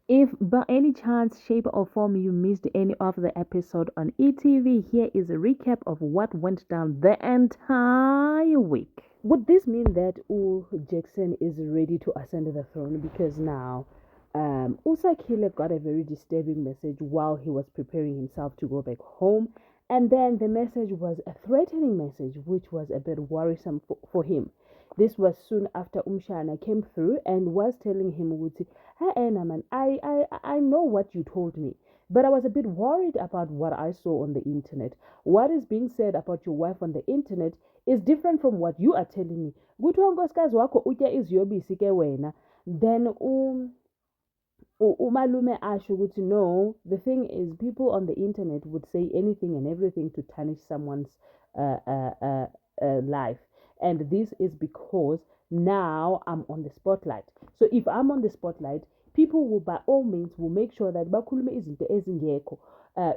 If by any chance, shape, or form you missed any of the episode on ETV, here is a recap of what went down the entire week. Would this mean that Jackson is ready to ascend the throne? Because now Usakile got a very disturbing message while he was preparing himself to go back home. And then the message was a threatening message, which was a bit worrisome for him. This was soon after Umshana came through and was telling him, hey, man, I know what you told me, but I was a bit worried about what I saw on the internet. What is being said about your wife on the internet is different from what you are telling me. Kuthiwa unkosikazi wakho utya iziyobisi ke wena. Then umalume asho ukuthi no, the thing is people on the internet would say anything and everything to tarnish someone's life, and this is because now I'm on the spotlight. So if I'm on the spotlight, people will by all means will make sure that bakhulume izinto ezingekho,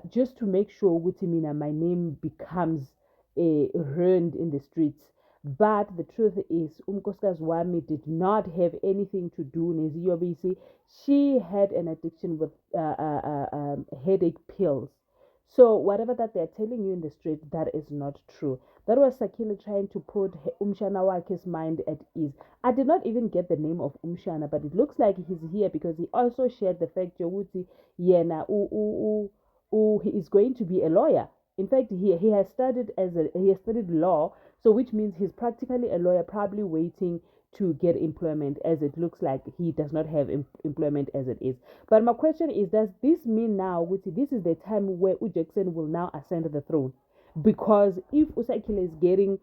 just to make sure ukuthi mina my name becomes ruined in the streets. But the truth is, unkosikazi wami did not have anything to do neziyobisi. She had an addiction with headache pills. So whatever that they're telling you in the street, that is not true. That was Sakile trying to put Umshana Wake's mind at ease. I did not even get the name of Umshana, but it looks like he's here because he also shared the fact Yoguti Yena he is going to be a lawyer. In fact, he has studied law, so which means he's practically a lawyer, probably waiting to get employment, as it looks like he does not have employment as it is. But my question is, does this mean now, this is the time where Jackson will now ascend the throne? Because if Usakile is getting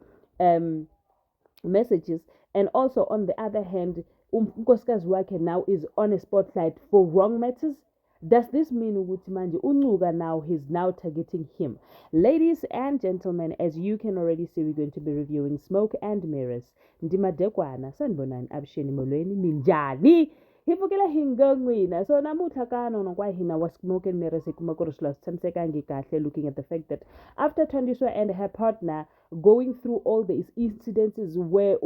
messages, and also on the other hand, Nkosikazi wakhe now is on a spotlight for wrong matters, does this mean ukuthi manje uNcuka now he's now targeting him? Ladies and gentlemen, as you can already see, we're going to be reviewing Smoke and Mirrors. Ndimadekwana sanibonani abusheni molweni minjani hivukela hingangwina. So namuhla kano kwa hina was Smoke and Mirrors ikumakuruslos tsansekangi kahle, looking at the fact that after Thandiswa and her partner going through all these incidences where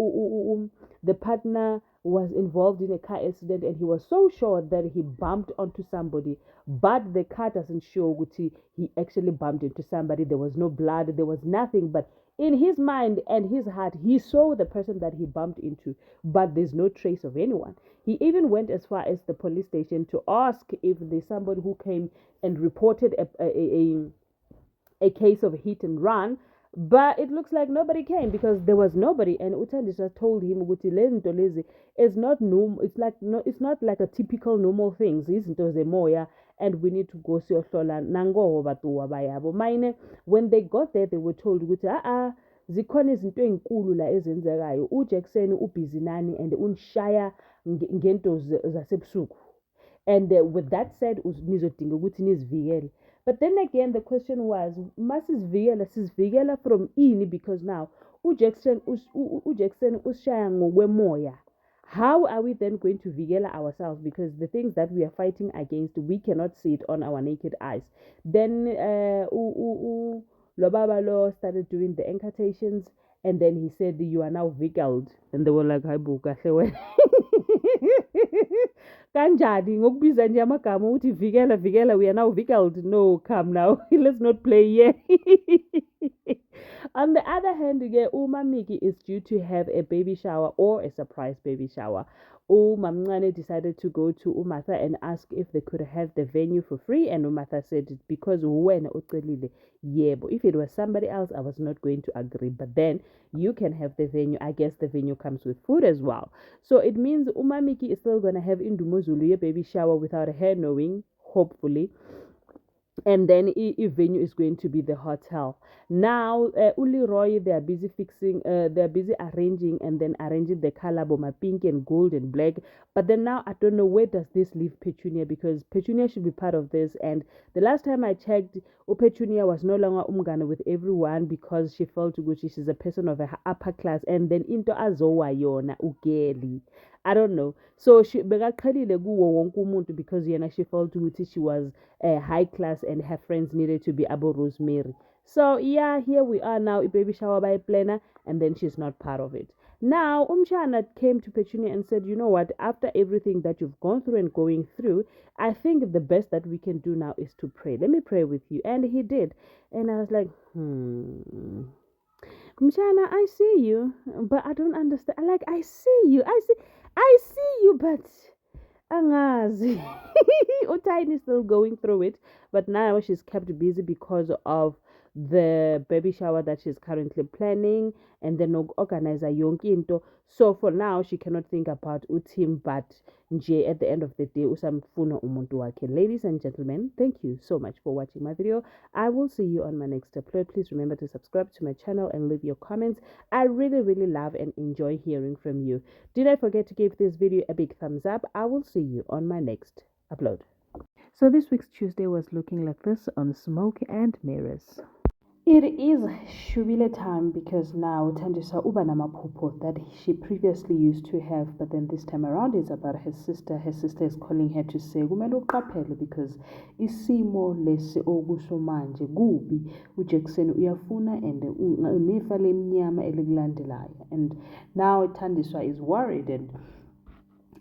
the partner was involved in a car accident and he was so sure that he bumped onto somebody, but the car doesn't show Guti he actually bumped into somebody. There was no blood, there was nothing, but in his mind and his heart he saw the person that he bumped into, but there's no trace of anyone. He even went as far as the police station to ask if there's somebody who came and reported a case of hit and run, but it looks like nobody came because there was nobody. And Uthandiswa told him ukuthi le zinto lezi is not normal. It's like no, it's not like a typical normal things. Izinto zemoya, and we need to go siyohlola nangoho batuwa bayabo. Mine, when they got there, they were told ukuthi zikhona izinto ezinkulu la ezenzekayo. uJackson ubhizi nani and unishaya ngento zasebusuku. And with that said, nizodinga ukuthi nizivikele. But then again, the question was, masisivikela from ini, because now uJackson ushaya ngokwemoya. How are we then going to vigela ourselves? Because the things that we are fighting against, we cannot see it on our naked eyes. Then Lobaba Law started doing the incantations, and then he said, "You are now vigiled," and they were like, "Hi, buka." Kanjani ngokubiza nje amagama uthi vikela, we are now vigiled. No, come now. Let's not play here. On the other hand, Uma Miki is due to have a baby shower or a surprise baby shower. Mamncane decided to go to Umatha and ask if they could have the venue for free, and Umatha said because when ucelile yebo. If it was somebody else, I was not going to agree. But then you can have the venue. I guess the venue comes with food as well. So it means Umamiki is still gonna have Indumozulu baby shower without her knowing, hopefully. And then venue is going to be the hotel. Now Uli Roy, they are busy fixing, they are busy arranging and then arranging the color boma pink and gold and black. But then now I don't know where does this leave Petunia, because Petunia should be part of this. And the last time I checked, Petunia was no longer umgana with everyone because she felt good. She's a person of a upper class, and then into azowa yona ugeli. I don't know. So she bekaqhelile kuwo wonke umuntu because yena she felt ukuthi she was high class and her friends needed to be Abu Rosemary. So yeah, here we are now, a baby shower by planner, and then she's not part of it. Now, Umshana came to Petunia and said, you know what, after everything that you've gone through and going through, I think the best that we can do now is to pray. Let me pray with you. And he did. And I was like, Umshana, I see you, but I don't understand. Like, I see you, but angazi. Utine is still going through it, but now she's kept busy because of the baby shower that she's currently planning and then organize a yonkinto. So for now she cannot think about utim, but nje at the end of the day usamfuna umuntu wakhe. Ladies and gentlemen, thank you so much for watching my video. I will see you on my next upload. Please remember to subscribe to my channel and leave your comments. I really love and enjoy hearing from you. Do not forget to give this video a big thumbs up. I will see you on my next upload. So this week's Tuesday was looking like this on Smoke and Mirrors. It is Shubile time because now Tandisa uba namaphupho that she previously used to have, but then this time around is about her sister. Her sister is calling her to say kumele uqaphele because isimo lesi okuso manje kubi, uJackson uyafuna and unefa lemnyama elikulandelayo. And now Tandiswa is worried and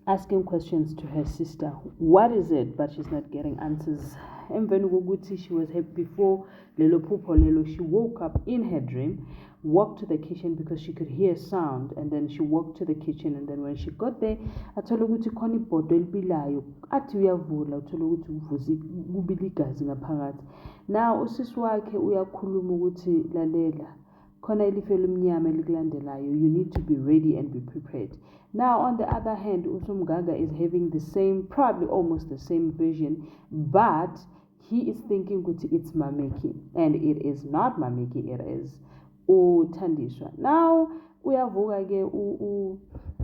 asking questions to her sister. What is it? But she's not getting answers. Emveni kokuthi she was happy before lelo phupho lelo, she woke up in her dream, walked to the kitchen because she could hear sound, and then she walked to the kitchen, and then when she got there athola ukuthi khona ibhodo elibilayo, athi uyavula uthola ukuthi uvuze kubila igazi ngaphakathi. Now usisi wakhe uyakhuluma ukuthi lalela khona ilifa elimnyama elikulandelayo, you need to be ready and be prepared. Now on the other hand, Usumgaga is having the same, probably almost the same vision, but he is thinking ukuthi it's Mameki, and it is not Mameki, it is uThandiswa. Now uyavuka ke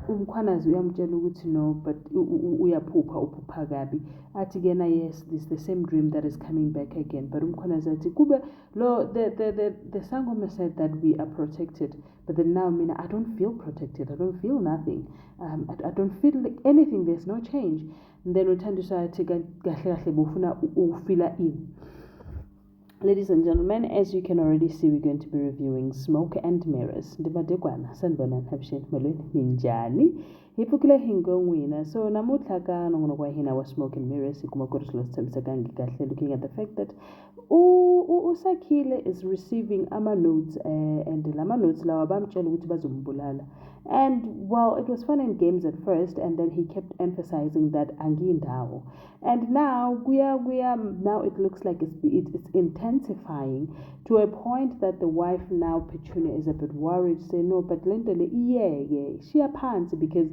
umkhwanazi uyamtshela ukuthi no, but uyaphupha uphupha kabi. Athi kena yes, this is the same dream that is coming back again, but umkhwanazi athi kube lo the sangoma said that we are protected, but then now mina I don't feel protected, I don't feel nothing, I don't feel like anything, there's no change. And then uThandiswa athi kahle kahle bufuna ufila in. Ladies and gentlemen, as you can already see, we're going to be reviewing Smoke and Mirrors. Ndibadekwana sanibona nhabisheni molweni ninjani hipukile hingongwina. So namuhla ka nongonokwa hina wa Smoke and Mirrors ikuma ku ri swilo swi tshamisekangi kahle, looking at the fact that uSakhile is receiving ama-notes and lama-notes lawa bamtshela ukuthi bazombulala. And well, it was fun and games at first, and then he kept emphasizing that angiyindawo. And now now it looks like it's intensifying to a point that the wife now Petunia is a bit worried, say no, but lentele iyeke shiya phansi because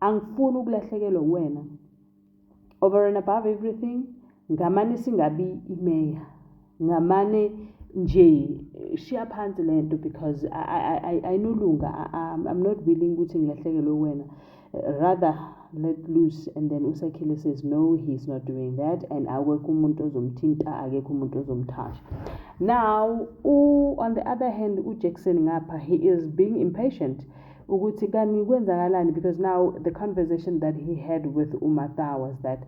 angifuni ukulahlekelwa wena. Over and above everything, ngamane singabi imeya, ngamane nje shiya phansi lento because I no longer I'm not willing ukuthi ngilahlekelwe wena, rather let loose. And then uSakhile says no, he's not doing that, and awekho umuntu ozomthinta, akekho umuntu ozomthasha. Now on the other hand, uJackson ngapha, he is being impatient ukuthi kani kwenzakalani, because now the conversation that he had with uMartha was that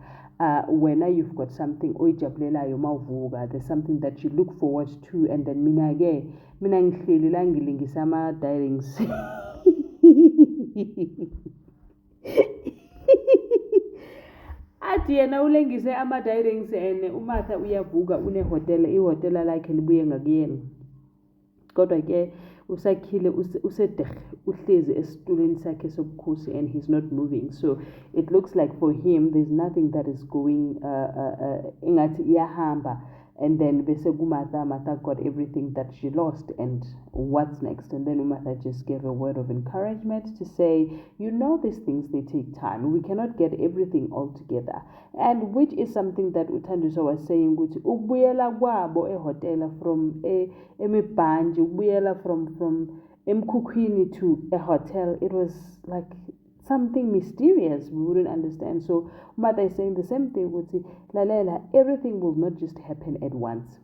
when you've got something oyijabulelayo mawuvuka, there's something that you look forward to, and then mina ngihleli la ngilingisa ama-diarings athi yena ulengise ama-diarings and uMartha uyavuka unehotela, ihotela lakhe libuye ngakuyena. Kodwa ke uSakhile uhlezi esitulweni sakhe sobukhosi and he's not moving. So it looks like for him there's nothing that is going ingathi iyahamba. And then bese Martha got everything that she lost, and what's next? And then Martha just gave a word of encouragement to say, you know, these things, they take time. We cannot get everything all together. And which is something that uThandiswa was saying, ukuthi ukubuyela kwabo ehotela from emibhanji, ukubuyela from emkhukhwini to a hotel, it was like something mysterious we wouldn't understand. So Martha is saying the same thing, ukuthi lalela, everything will not just happen at once.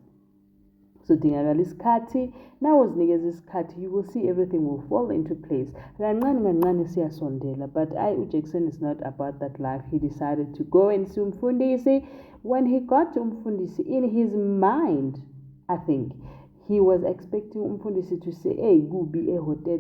So dingakala isikhathi, now uzinikeza isikhathi, you will see everything will fall into place. Kancane siyasondela, but uJackson is not about that life. He decided to go and see Umfundisi. When he got to Umfundisi, in his mind, I think he was expecting Umfundisi to say, hey, go be a hotel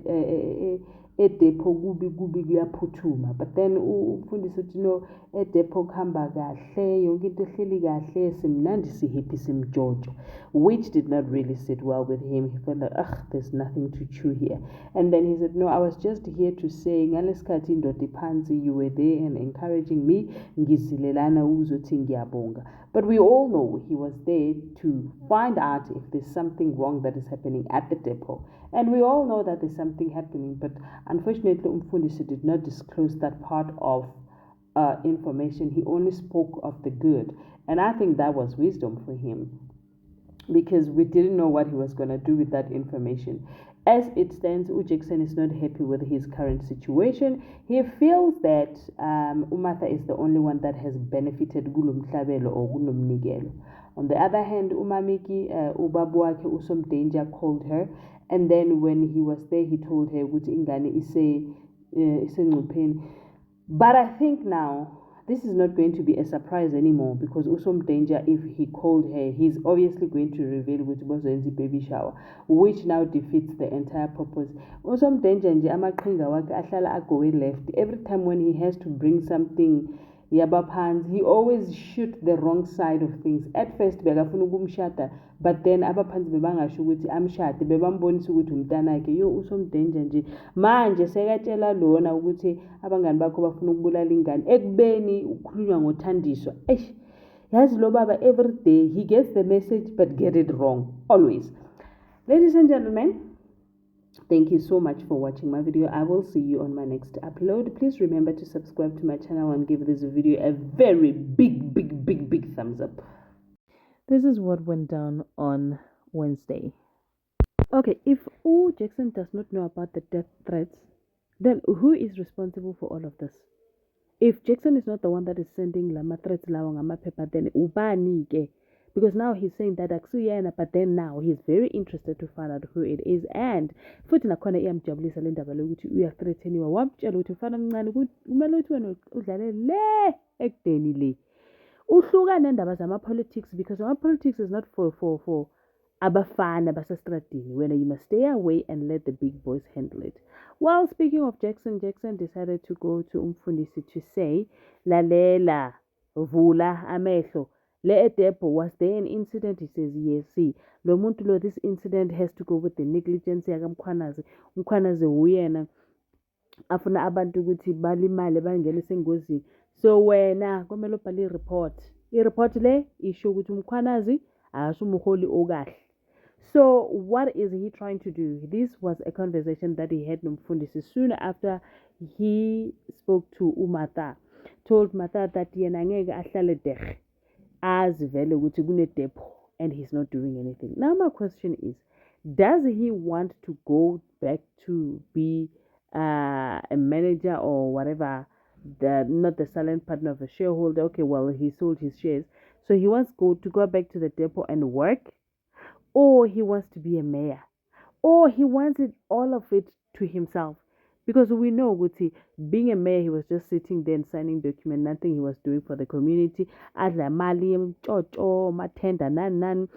edepo kubi kuyaphuthuma. But then umfundisi uthi no, edepo kuhamba kahle, yonke into ehleli kahle, simnandi sihappy simjojo, which did not really sit well with him. He felt like, there's nothing to chew here. And then he said, no, I was just here to say, ngalesikhathi indoda iphansi, you were there and encouraging me, ngizilelana uzothi ngiyabonga. But we all know he was there to find out if there's something wrong that is happening at the depot. And we all know that there's something happening, but unfortunately, Umfundisi did not disclose that part of information. He only spoke of the good. And I think that was wisdom for him, because we didn't know what he was going to do with that information. As it stands, Jackson is not happy with his current situation. He feels that Umatha is the only one that has benefited kulomhlabelo or kulomnikelo. On the other hand, Umamiki, ubaba wakhe uSomdanger, called her, and then when he was there, he told her ukuthi ingane isengcupheni. But I think now this is not going to be a surprise anymore, because Usomdanger, if he called her, he's obviously going to reveal ukuthi bazoyenza baby shower, which now defeats the entire purpose. Usomdanger nje amaqhinga wakhe ahlala agowe left. Every time when he has to bring something yabaphansi, he always shoot the wrong side of things. At first bekafuna ukumshada, but then abaphansi bebangasho ukuthi amshade, bebambonisa ukuthi umntanakhe. Yo, Usomdanger nje manje sekatshela lona ukuthi abangani bakho bafuna ukubulala ingane, ekubeni ukhulunywa ngothandiswa. Yazi lo baba, every day he gets the message but get it wrong always. Ladies and gentlemen, thank you so much for watching my video. I will see you on my next upload. Please remember to subscribe to my channel and give this video a very big thumbs up. This is what went down on Wednesday. Okay, if Jackson does not know about the death threats, then who is responsible for all of this? If Jackson is not the one that is sending lama threats lawa ngamaphepha, then ubani ke? Because now he's saying that akusiyena, but then now he's very interested to find out who it is. And futhi nakhona iyamjabulisa le ndaba lokuthi uyathreatheniwa, wamtshela ukuthi mfana mncane kumele ukuthi wena udlale le ekudeni le, uhluka nendaba zama-politics, because ama-politics is not for abafana basestradini. When you must stay away and let the big boys handle it. Well, speaking of Jackson decided to go to Umfundisi to say, lalela, vula amehlo, le Depo, was there an incident? He says, yes. See, lo muntu lo, this incident has to go with the negligence yakamkhwanazi. Umkhwanazi uyena afuna abantu ukuthi balimale bangene sengozini. So wena kumele ubhale i-report le isho ukuthi umkhwanazi asumuholi okahle. So what is he trying to do? This was a conversation that he had nomfundisi soon after he spoke to Umatha. Told Matha that yena ngeke ahlale deghe azivele ukuthi kunedepo, and he's not doing anything. Now my question is, does he want to go back to be a manager or whatever, not the silent partner of a shareholder? Okay, well, he sold his shares, so he wants to go back to the depot and work, or he wants to be a mayor, or he wants it, all of it, to himself. Because we know Guti, being a mayor, he was just sitting there and signing document, nothing he was doing for the community. Adla mali, chocho, matenda, nan.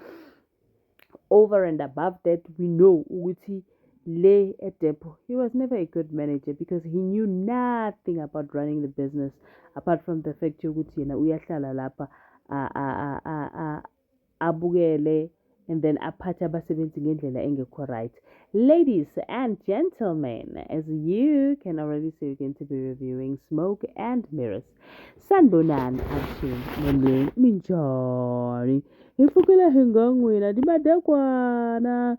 Over and above that, we know Guti lay at Depo. He was never a good manager because he knew nothing about running the business, apart from the fact Guti na uyahlala lapa abukele, and then aphatha abasebenzi ngendlela engekho right. Ladies and gentlemen, as you can already see, we're going to be reviewing Smoke and Mirrors. Sanibonani action molweni minjani ifukela hengangwena dimadakwana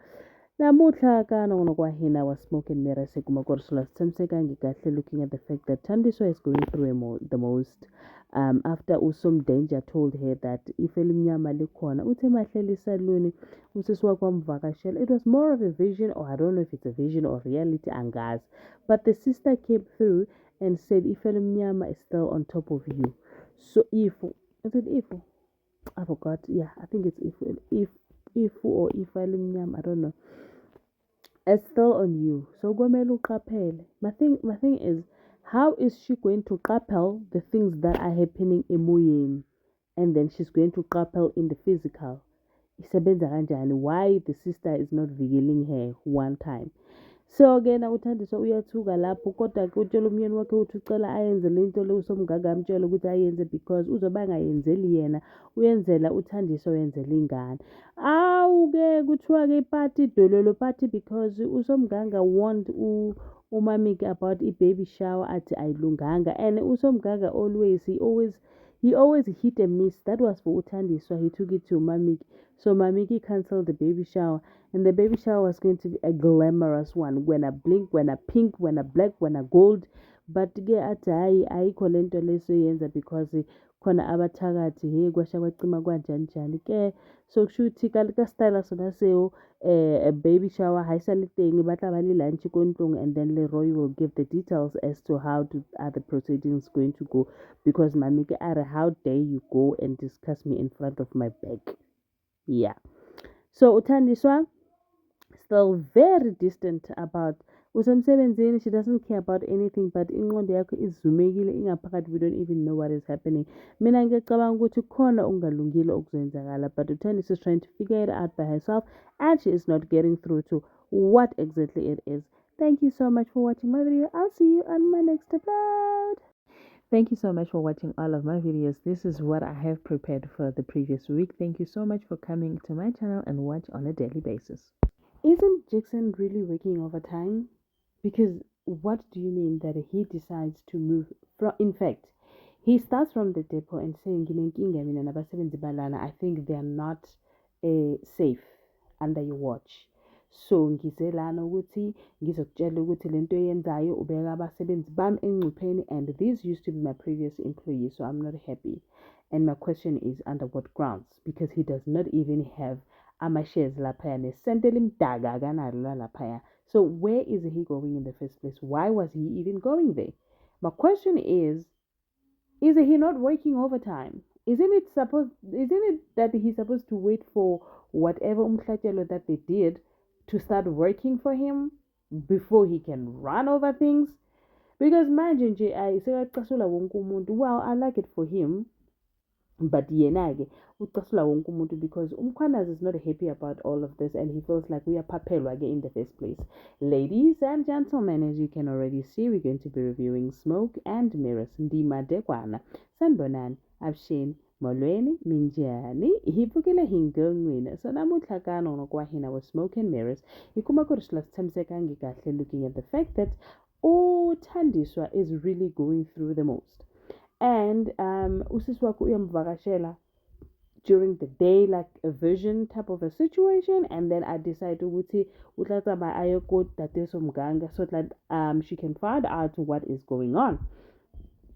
namuhla kana kwa hina wa Smoke and Mirrors kuma korsula tsemseka ngikahle, looking at the fact that Thandiswa is going through the most. After Usomdanger told her that if elimnyama likhona uthe mahleli saluni usisi wakho amvakashela, it was more of a vision, or I don't know if it's a vision or reality, angazi, but the sister came through and said if elimnyama is still on top of you. So if I forgot, yeah, I think it's if or if elimnyama, I don't know, it's still on you, so kwamele uqaphele. My thing is, how is she going to couple the things that are happening emoyeni, and then she's going to couple in the physical? Isebenza kanjani? Why the sister is not revealing her one time? So-ke na uThandiswa uyathuka lapho kodwa-ke utshela umyeni wakhe ukuthi ucela ayenze le nto le usomganga amtshela ukuthi ayenze because uzobe angayenzeli yena uyenzela uThandiswa uyenzela ingane. Awu-ke kuthiwa-ke ipati idololo party because usomganga warned uMamiki about i-baby shower athi ayilunganga and usomganga he always hit and miss. That was for uThandiswa. He took it to Mamiki. So Mamiki cancelled the baby shower. And the baby shower was going to be a glamorous one. When a blink, when a pink, when a black, when a gold. But ke athi hayi ayikho lento lesoyenza because khona abathakathi hey kwasha kwacima kwanjani njani ke. So kusho ukuthi ka style sona seo a baby shower ha isale teng ba tla ba le lunch ko ntlong and then Leroy will give the details as to are the proceedings going to go because Mamiki are how dare you go and discuss me in front of my back. Yeah. So uThandiswa still very distant about usemsebenzini. She doesn't care about anything but ingqondo yakho izumekile ingaphakathi. We don't even know what is happening. Mina ngiyacabanga ukuthi khona okungalungile okuzenzakala but uThandiswa is trying to figure it out by herself and she is not getting through to what exactly it is. Thank you so much for watching my video. I'll see you on my next upload. Thank you so much for watching all of my videos. This is what I have prepared for the previous week. Thank you so much for coming to my channel and watch on a daily basis. Isn't Jackson really working overtime? Because what do you mean that he decides to move from? In fact, he starts from the depot and saying, I think they are not safe under your watch. So ngize lana ukuthi ngizokutshela ukuthi lento eyenzayo ubeka abasebenzi bami engcupheni and these used to be my previous employees, so I'm not happy. And my question is under what grounds? Because he does not even have ama-shares laphaya nesente elimdaka akanalo laphaya. So where is he going in the first place? Why was he even going there? My question is he not working overtime? Isn't it that he's supposed to wait for whatever umhlatshelo that they did to start working for him before he can run over things? Because imagine nje sekacasula wonke umuntu. Well, I like it for him. But yena-ke ucasula wonke umuntu because umkhwanazi is not happy about all of this and he feels like we are papelwa in the first place. Ladies and gentlemen, as you can already see, we're going to be reviewing Smoke and Mirrors. Ndima Dekwana, Sanbonan, Abshin, Molweni, Minjani, Hipukile Hingongwina. So namuhla kwa hina was Smoke and Mirrors. Ikuma kurishla Tamsekangi kahle looking at the fact that Thandiswa is really going through the most. And usisi wakho uyamvakashela during the day like a vision type of a situation and then I decide ukuthi utlatama ayoko somganga so that she can find out what is going on.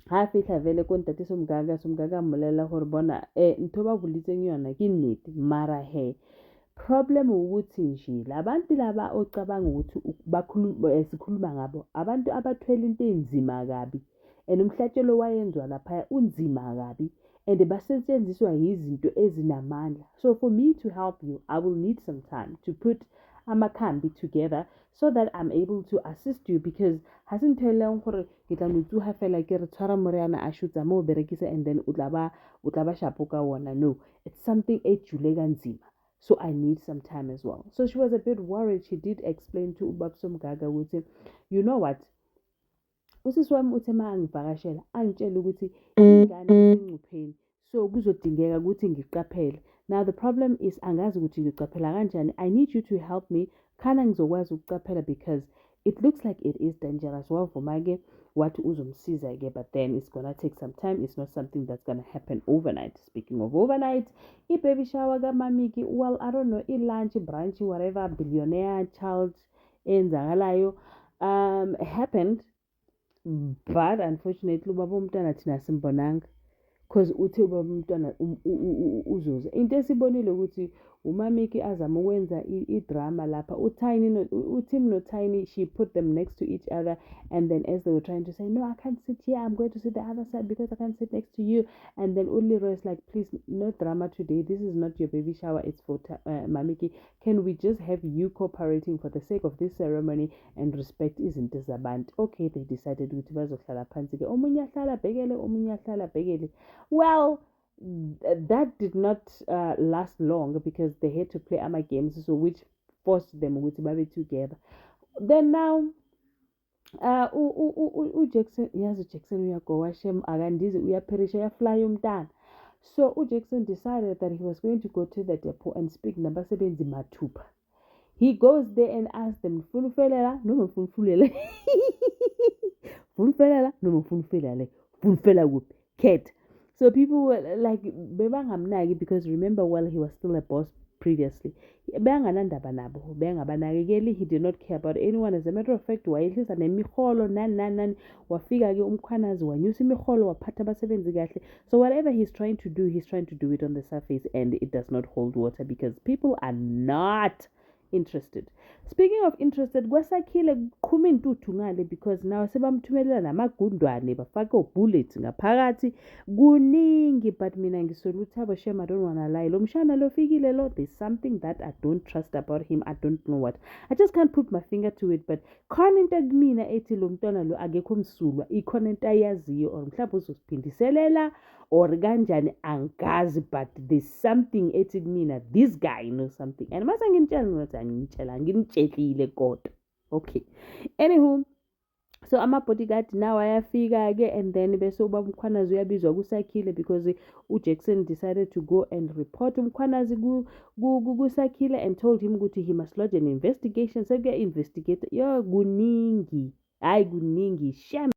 Ha fihla vele ko somganga mmolela gore bona ntho ba bolitseng yona ke nnete mara he problem ukuthi nje labantu laba ocabanga ukuthi sikhuluma ngabo abantu abathwele into enzima kabi and umhlatshelo wayenzwa laphaya unzima kabi and basetshenziswa izinto ezinamandla. So for me to help you, I will need some time to put amakhambi together so that I'm able to assist you because hasn't tell gore ke tla motsuha fela ke re tshwara moriana a shutsa mo berekisa and then utlaba shapo ka wona. No, it's something ejule kanzima. So I need some time as well. So she was a bit worried. She did explain to Ubab Somgaga ukuthi, you know what? Usisi wami uthe uma angivakashela angitshela ukuthi ingane isengcupheni so kuzodingeka ukuthi ngiqaphele. Now the problem is angazi ukuthi ngiqaphela kanjani. I need you to help me khana ngizokwazi ukuqaphela because it looks like it is dangerous. Wavuma-ke wathi uzomsiza-ke but then it's gonna take some time. It's not something that's gonna happen overnight. Speaking of overnight, i-baby shower kaMamiki, well, I don't know, i-lunch, brunch, whatever, billionaire child enzakalayo happened. But unfortunately ubaba umntwana thina simbonanga because uthi ubaba umntwana uzuza into esibonile ukuthi uMamiki azama ukwenza idrama lapha uTim noTiny. She put them next to each other and then as they were trying to say no, I can't sit here, I'm going to sit the other side because I can't sit next to you, and then Leroy is like, please, no drama today, this is not your baby shower, it's for Mamiki. Can we just have you cooperating for the sake of this ceremony and respect izinto zabantu? Okay, they decided ukuthi bazohlala phansi ke omunye ahlala bhekele omunye ahlala bhekele. Well, that did not last long because they had to play ama games, so which forced them ukuthi babe together. Then now uJackson yazi uJackson uyagowa shem akandizi uyapherisha uyafly umntana. So uJackson decided that he was going to go to the depot and speak nabasebenzi mathupha. He goes there and asks them, "Funa ufelela noma ufuna ufulela?" "Funa ufelela noma ufuna ufelela? Funa ufela kuphi? Khetha." So people were like bebangamnaki because remember well he was still a boss previously. Beyanganandaba nabo, beyangabanakekeli. He did not care about anyone. As a matter of fact, wayehlisa nemiholo nani nani nani. Wafika-ke umkhwanazi wanyusa imiholo waphatha abasebenzi kahle. So whatever he's trying to do, he's trying to do it on the surface and it does not hold water because people are not interested. Speaking of interested, kwasakhile kuqhuma intuthu ngale because now sebamthumelela namagundwane bafake bullets ngaphakathi kuningi. But mina ngisola uThabo Shem, I don't wanna lie, lo mshana lo fikile lo, there's something that I don't trust about him. I don't know what, I just can't put my finger to it. But khona into kumina ethi lo mntwana lo akekho msulwa, ikhona into ayaziyo or mhlawumbe uzosiphindiselela or kanjani angazi, but there's something ethi kumina this guy knows something. And mase nginitshela ngathi angintshela nginitshelile kodwa. Okay, anywho, so ama-bodyguard now ayafika-ke and then bese ubaba umkhwanazi uyabizwa kusakhile because uJackson decided to go and report umkhwanazi kusakhile and told him ukuthi he must lodge an investigation. Sekuya-investigate yo kuningi, hayi kuningi shem.